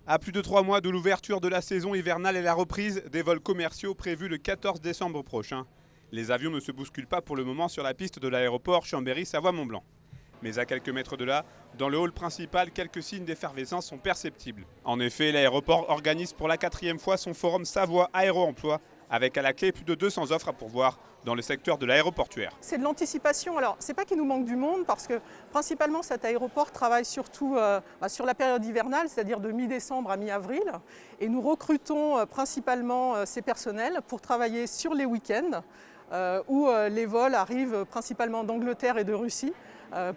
À plus de 3 mois de l'ouverture de la saison hivernale et la reprise des vols commerciaux prévus le 14 décembre prochain, les avions ne se bousculent pas pour le moment sur la piste de l'aéroport Chambéry-Savoie-Mont-Blanc. Mais à quelques mètres de là, dans le hall principal, quelques signes d'effervescence sont perceptibles. En effet, l'aéroport organise pour la 4e fois son forum Savoie Aéro-Emploi, avec à la clé plus de 200 offres à pourvoir dans le secteur de l'aéroportuaire. C'est de l'anticipation. Alors, c'est pas qu'il nous manque du monde, parce que principalement cet aéroport travaille surtout sur la période hivernale, c'est-à-dire de mi-décembre à mi-avril. Et nous recrutons principalement ces personnels pour travailler sur les week-ends, où les vols arrivent principalement d'Angleterre et de Russie,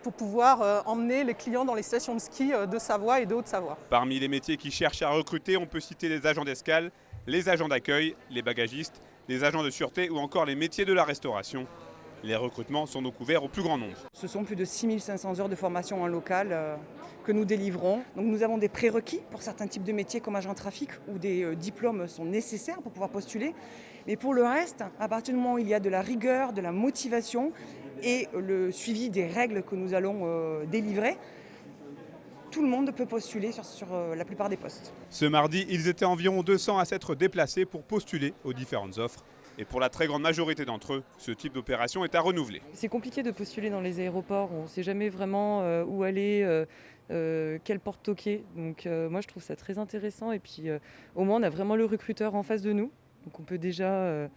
pour pouvoir emmener les clients dans les stations de ski de Savoie et de Haute-Savoie. Parmi les métiers qui cherchent à recruter, on peut citer les agents d'escale, les agents d'accueil, les bagagistes, les agents de sûreté ou encore les métiers de la restauration. Les recrutements sont donc ouverts au plus grand nombre. Ce sont plus de 6500 heures de formation en local que nous délivrons. Donc nous avons des prérequis pour certains types de métiers comme agent trafic où des diplômes sont nécessaires pour pouvoir postuler. Mais pour le reste, à partir du moment où il y a de la rigueur, de la motivation et le suivi des règles que nous allons délivrer, tout le monde peut postuler sur la plupart des postes. Ce mardi, ils étaient environ 200 à s'être déplacés pour postuler aux différentes offres. Et pour la très grande majorité d'entre eux, ce type d'opération est à renouveler. C'est compliqué de postuler dans les aéroports, on ne sait jamais vraiment où aller, quelle porte toquer. Donc moi je trouve ça très intéressant et puis au moins on a vraiment le recruteur en face de nous. Donc on peut déjà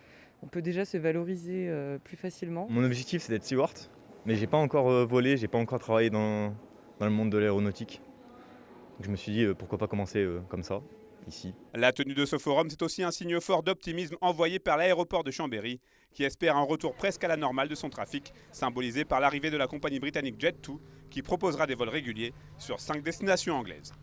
se valoriser plus facilement. Mon objectif c'est d'être steward, mais j'ai pas encore volé, j'ai pas encore travaillé dans le monde de l'aéronautique. Donc je me suis dit pourquoi pas commencer comme ça. Ici. La tenue de ce forum, c'est aussi un signe fort d'optimisme envoyé par l'aéroport de Chambéry, qui espère un retour presque à la normale de son trafic, symbolisé par l'arrivée de la compagnie britannique Jet2, qui proposera des vols réguliers sur 5 destinations anglaises.